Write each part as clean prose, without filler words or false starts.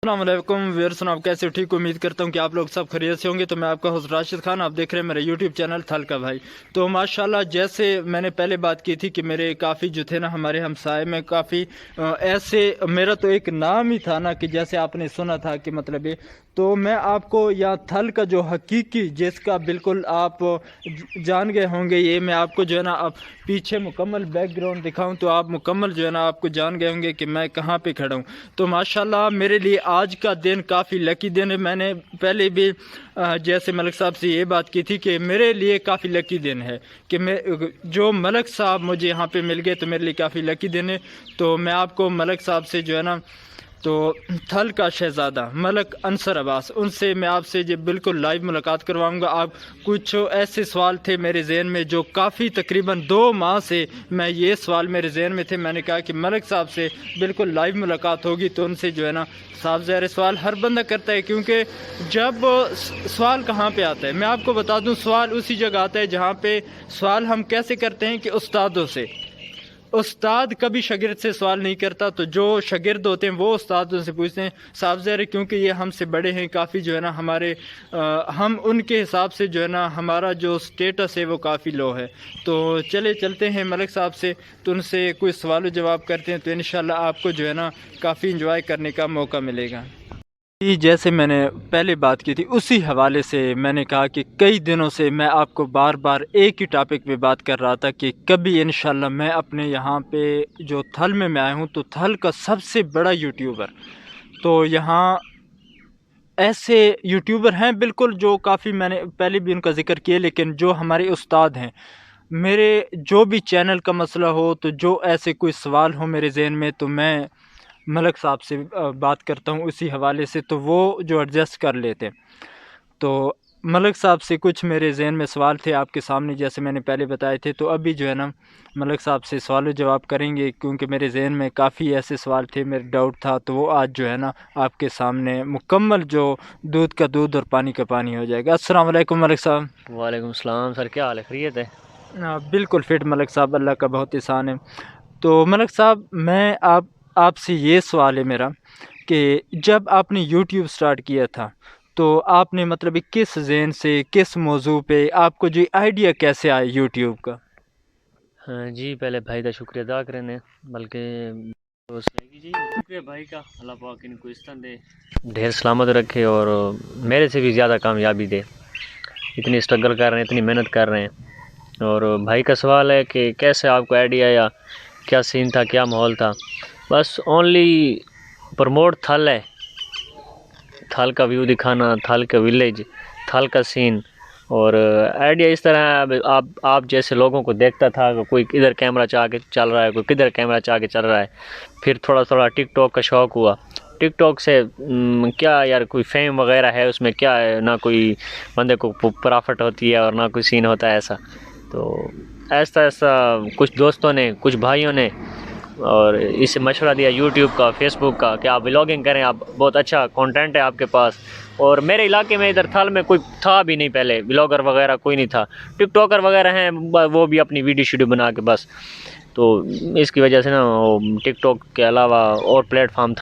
अस्सलामुअलैकुम व्यूअर्स, आप कैसे हो? ठीक, उम्मीद करता हूँ कि आप लोग सब खैरियत से होंगे। तो मैं आपका होस्ट राशिद खान, आप देख रहे हैं मेरा यूट्यूब चैनल थल का भाई। तो माशाल्लाह, जैसे मैंने पहले बात की थी कि मेरे काफ़ी जो थे ना, हमारे हमसाए में काफ़ी ऐसे, मेरा तो एक नाम ही था ना कि जैसे आपने सुना था कि मतलब ये, तो मैं आपको यहाँ थल का जो हकीकी, जिसका बिल्कुल आप जान गए होंगे, ये मैं आपको जो है ना अब पीछे मुकम्मल बैकग्राउंड दिखाऊं तो आप मुकम्मल जो है ना आपको जान गए होंगे कि मैं कहाँ पे खड़ा हूँ। तो माशाल्लाह, मेरे लिए आज का दिन काफ़ी लकी दिन है। मैंने पहले भी जैसे मलक साहब से ये बात की थी कि मेरे लिए काफ़ी लकी दिन है कि मैं जो मलक साहब मुझे यहाँ पे मिल गए, तो मेरे लिए काफ़ी लकी दिन है। तो मैं आपको मलक साहब से जो है ना, तो थल का शहज़ादा मलक अंसर अब्बास, उनसे मैं आपसे जो बिल्कुल लाइव मुलाकात करवाऊंगा। आप कुछ ऐसे सवाल थे मेरे जहन में जो काफ़ी तकरीबन 2 माह से मैं ये सवाल मेरे जहन में थे। मैंने कहा कि मलक साहब से बिल्कुल लाइव मुलाकात होगी तो उनसे जो है ना, साफ ज़ाहिर सवाल हर बंदा करता है, क्योंकि जब सवाल कहाँ पे आता है, मैं आपको बता दूं, सवाल उसी जगह आता है जहाँ पे सवाल हम कैसे करते हैं कि उस्तादों से। उस्ताद कभी शागिर्द से सवाल नहीं करता, तो जो शागिर्द होते हैं वो उस्ताद से पूछते हैं। साफ ज़ाहिर है, क्योंकि ये हमसे बड़े हैं काफ़ी जो है ना, हमारे हम उनके हिसाब से जो है ना, हमारा जो स्टेटस है वो काफ़ी लो है। तो चले चलते हैं मलिक साहब से, तो उनसे कोई सवाल जवाब करते हैं, तो इंशाल्लाह आपको जो है ना काफ़ी इंजॉय करने का मौका मिलेगा। जैसे मैंने पहले बात की थी, उसी हवाले से मैंने कहा कि कई दिनों से मैं आपको बार बार एक ही टॉपिक पे बात कर रहा था कि कभी इंशाल्लाह मैं अपने यहाँ पे जो थल में मैं आया हूँ, तो थल का सबसे बड़ा यूट्यूबर, तो यहाँ ऐसे यूट्यूबर हैं बिल्कुल जो काफ़ी, मैंने पहले भी उनका जिक्र किया, लेकिन जो हमारे उस्ताद हैं, मेरे जो भी चैनल का मसला हो, तो जो ऐसे कोई सवाल हो मेरे जहन में, तो मैं मलक साहब से बात करता हूँ उसी हवाले से, तो वो जो एडजस्ट कर लेते हैं। तो मलक साहब से कुछ मेरे जहन में सवाल थे आपके सामने, जैसे मैंने पहले बताए थे। तो अभी जो है ना, मलक साहब से सवाल जवाब करेंगे, क्योंकि मेरे जहन में काफ़ी ऐसे सवाल थे, मेरे डाउट था, तो वो आज जो है ना आपके सामने मुकम्मल जो दूध का दूध और पानी का पानी हो जाएगा। अस्सलाम वालेकुम मलक साहब। वालेकुम सलाम सर, क्या हाल है? खैरियत है? बिल्कुल फिट मलक साहब, अल्लाह का बहुत एहसान है। तो मलक साहब, मैं आपसे ये सवाल है मेरा कि जब आपने यूट्यूब स्टार्ट किया था, तो आपने मतलब किस ज़हन से, किस मौजू पे, आपको जो आइडिया कैसे आया यूट्यूब का? हाँ जी, पहले भाई का शुक्रिया अदा करें, बल्कि जी शुक्रिया भाई का। अल्लाह पाक इनको इस तरह दे, ढेर सलामत रखे और मेरे से भी ज़्यादा कामयाबी दे। इतनी स्ट्रगल कर रहे हैं, इतनी मेहनत कर रहे हैं। और भाई का सवाल है कि कैसे आपको आइडिया आया, क्या सीन था, क्या माहौल था? बस ओनली प्रमोट थल है, थल का व्यू दिखाना, थल का विलेज, थल का सीन। और आइडिया इस तरह है, अब आप जैसे लोगों को देखता था कि कोई इधर कैमरा चाह के चल रहा है, कोई किधर कैमरा चाह के चल रहा है। फिर थोड़ा थोड़ा टिकटॉक का शौक़ हुआ। टिकटॉक से क्या यार, कोई फेम वगैरह है उसमें, क्या है ना, कोई बंदे को प्रॉफिट होती है और ना कोई सीन होता है ऐसा। तो ऐसा ऐसा कुछ दोस्तों ने, कुछ भाइयों ने और इससे मशवरा दिया यूट्यूब का, फेसबुक का, कि आप व्लॉगिंग करें, आप बहुत अच्छा कंटेंट है आपके पास। और मेरे इलाके में इधर थल में कोई था भी नहीं, पहले व्लॉगर वगैरह कोई नहीं था। टिकटॉकर वगैरह हैं, वो भी अपनी वीडियो शीडियो बना के बस। तो इसकी वजह से ना टिकटॉक के अलावा और प्लेटफॉर्म था,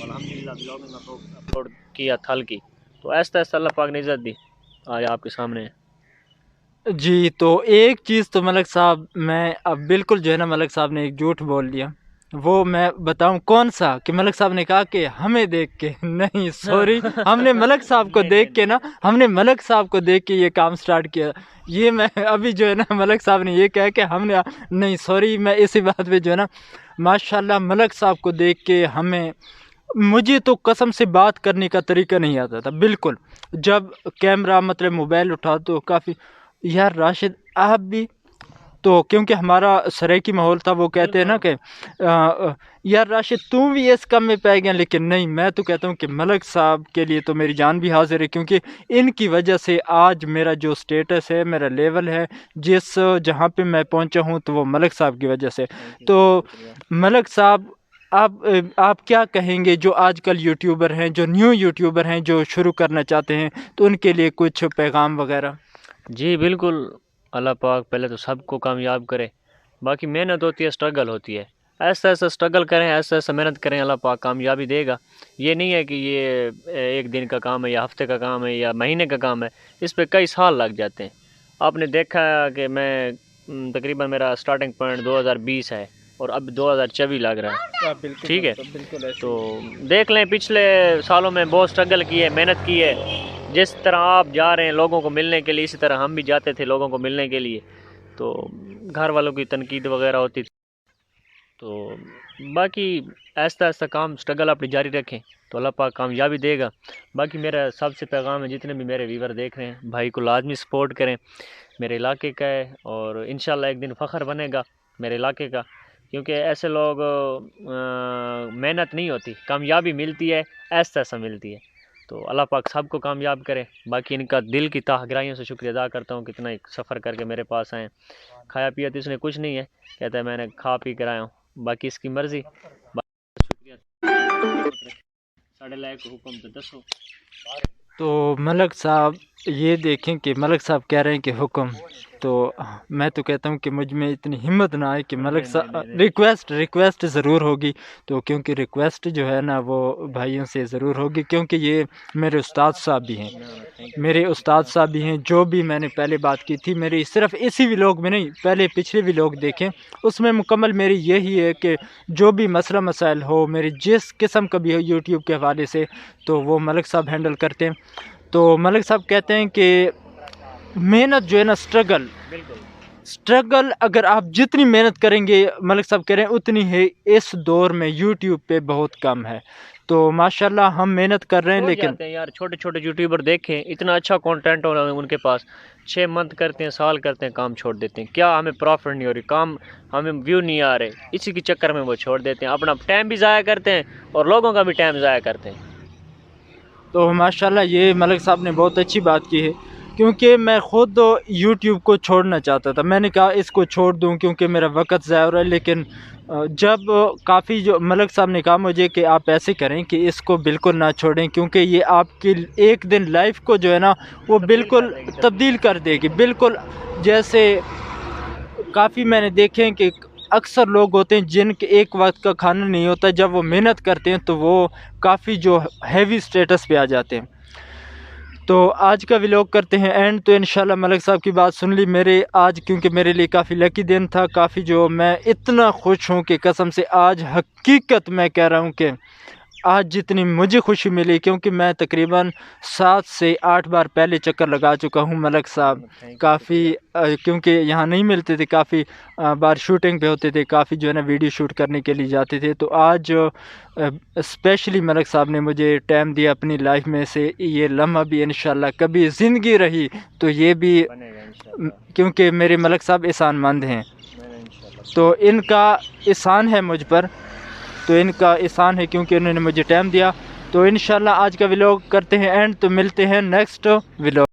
अल्हम्दुलिल्लाह व्लॉगिंग अपलोड किया थल की। तो ऐसा ऐसा अल्लाह पाक ने इज़्ज़त दी, आज आपके सामने है। जी, तो एक चीज़ तो मलक साहब, मैं अब बिल्कुल जो है ना, मलक साहब ने एक झूठ बोल दिया। वो मैं बताऊं कौन सा? कि मलक साहब ने कहा कि हमें देख के नहीं, सॉरी, हमने मलक साहब को नहीं नहीं देख के नहीं, ना, हमने मलक साहब को देख के ये काम स्टार्ट किया। ये मैं अभी जो है ना, मलक साहब ने ये कहा कि हमने, नहीं सॉरी, मैं इसी बात पे जो है ना, माशाल्लाह मलक साहब को देख के हमें, मुझे तो कसम से बात करने का तरीका नहीं आता था बिल्कुल। जब कैमरा मतलब मोबाइल उठा तो काफ़ी, यार राशिद आप भी, तो क्योंकि हमारा सराइकी माहौल था, वो कहते हैं ना कि यार राशिद तू भी इस कम में पै गया, लेकिन नहीं, मैं तो कहता हूँ कि मलक साहब के लिए तो मेरी जान भी हाजिर है, क्योंकि इनकी वजह से आज मेरा जो स्टेटस है, मेरा लेवल है, जिस जहाँ पे मैं पहुँचा हूँ, तो वो मलक साहब की वजह से। तो मलक साहब, आप क्या कहेंगे जो आजकल यूट्यूबर हैं, जो न्यू यूट्यूबर हैं, जो शुरू करना चाहते हैं, तो उनके लिए कुछ पैगाम वगैरह? जी बिल्कुल। अल्लाह पाक पहले तो सबको कामयाब करे। बाकी मेहनत होती है, स्ट्रगल होती है। ایسا ایسا اسٹرگل کریں، ایسا ایسا محنت کریں، اللہ پاک کامیابی دے گا۔ یہ نہیں ہے کہ یہ ایک دن کا کام ہے یا ہفتے کا کام ہے یا مہینے کا کام ہے، اس پہ کئی سال لگ جاتے ہیں۔ آپ نے دیکھا کہ میں تقریباً میرا سٹارٹنگ پوائنٹ 2020 ہے اور اب 2024 لگ رہا ہے، ٹھیک ہے؟ تو دیکھ لیں پچھلے سالوں میں بہت اسٹرگل کی ہے، محنت کی ہے۔ جس طرح آپ جا رہے ہیں لوگوں کو ملنے کے لیے، اسی طرح ہم بھی جاتے تھے لوگوں کو ملنے کے لیے، تو گھر والوں کی تنقید وغیرہ ہوتی تھی۔ تو باقی ایسا ایسا کام اسٹرگل اپنی جاری رکھیں تو اللہ پاک کامیابی دے گا۔ باقی میرا سب سے پیغام ہے، جتنے بھی میرے ویور دیکھ رہے ہیں، بھائی کو لازمی سپورٹ کریں، میرے علاقے کا ہے اور انشاءاللہ ایک دن فخر بنے گا میرے علاقے کا، کیونکہ ایسے لوگ محنت نہیں ہوتی، کامیابی ملتی ہے ایسا ایسا ملتی ہے۔ تو اللہ پاک سب کو کامیاب کرے۔ باقی ان کا دل کی تہ گہرائیوں سے شکریہ ادا کرتا ہوں، کتنا ایک سفر کر کے میرے پاس آئیں۔ کھایا پیا تو اس نے کچھ نہیں ہے، کہتا ہے میں نے کھا پی کر آیا ہوں، باقی اس کی مرضی۔ شکریہ، ساڑھے لائق حکم تو دسو۔ تو ملک صاحب یہ دیکھیں کہ ملک صاحب کہہ رہے ہیں کہ حکم، تو میں تو کہتا ہوں کہ مجھ میں اتنی ہمت نہ آئے کہ ملک صاحب ریکویسٹ ضرور ہوگی، تو کیونکہ ریکویسٹ جو ہے نا وہ بھائیوں سے ضرور ہوگی، کیونکہ یہ میرے استاد صاحب بھی ہیں، میرے استاد صاحب بھی ہیں۔ جو بھی میں نے پہلے بات کی تھی، میری صرف اسی ویلوگ میں نہیں، پہلے پچھلے ویلوگ دیکھیں، اس میں مکمل میری یہی ہے کہ جو بھی مسئلہ مسائل ہو، میری جس قسم کا بھی ہو یوٹیوب کے حوالے سے، تو وہ ملک صاحب ہینڈل کرتے ہیں۔ تو ملک صاحب کہتے ہیں کہ محنت جو ہے نا، اسٹرگل اگر آپ جتنی محنت کریں گے، ملک صاحب کہہ رہے ہیں اتنی ہے اس دور میں یوٹیوب پہ بہت کم ہے۔ تو ماشاءاللہ ہم محنت کر رہے ہیں، لیکن یار چھوٹے چھوٹے یوٹیوبر دیکھیں، اتنا اچھا کانٹینٹ ہو رہا ہے ان کے پاس، 6 منتھ کرتے ہیں، سال کرتے ہیں، کام چھوڑ دیتے ہیں۔ کیا ہمیں پروفٹ نہیں ہو رہی، کام ہمیں ویو نہیں آ رہے، اسی کے چکر میں وہ چھوڑ دیتے ہیں، اپنا ٹائم بھی ضائع کرتے ہیں اور لوگوں کا بھی ٹائم ضائع کرتے ہیں۔ تو ماشاءاللہ یہ ملک صاحب نے بہت اچھی بات کی ہے، کیونکہ میں خود یوٹیوب کو چھوڑنا چاہتا تھا، میں نے کہا اس کو چھوڑ دوں کیونکہ میرا وقت ضائع ہو رہا ہے، لیکن جب کافی جو ملک صاحب نے کہا مجھے کہ آپ ایسے کریں کہ اس کو بالکل نہ چھوڑیں، کیونکہ یہ آپ کی ایک دن لائف کو جو ہے نا وہ بالکل تبدیل کر دے گی، بالکل جیسے کافی میں نے دیکھے ہیں کہ اکثر لوگ ہوتے ہیں جن کے ایک وقت کا کھانا نہیں ہوتا، جب وہ محنت کرتے ہیں تو وہ کافی جو ہیوی سٹیٹس پہ آ جاتے ہیں۔ تو آج کا ویلوگ کرتے ہیں اینڈ۔ تو انشاءاللہ ملک صاحب کی بات سن لی میرے آج، کیونکہ میرے لیے کافی لکی دن تھا، کافی جو میں اتنا خوش ہوں کہ قسم سے آج حقیقت میں کہہ رہا ہوں کہ آج جتنی مجھے خوشی ملی، کیونکہ میں تقریباً 7 سے 8 بار پہلے چکر لگا چکا ہوں ملک صاحب، کافی کیونکہ یہاں نہیں ملتے تھے، کافی بار شوٹنگ پہ ہوتے تھے، کافی جو ہے نا ویڈیو شوٹ کرنے کے لیے جاتے تھے، تو آج اسپیشلی ملک صاحب نے مجھے ٹائم دیا اپنی لائف میں سے، یہ لمحہ بھی انشاءاللہ کبھی زندگی رہی تو یہ بھی، کیونکہ میرے ملک صاحب احسان مند ہیں، تو ان کا احسان ہے مجھ پر، تو ان کا احسان ہے کیونکہ انہوں نے مجھے ٹائم دیا۔ تو انشاءاللہ آج کا ویلوگ کرتے ہیں اینڈ، تو ملتے ہیں نیکسٹ ویلوگ۔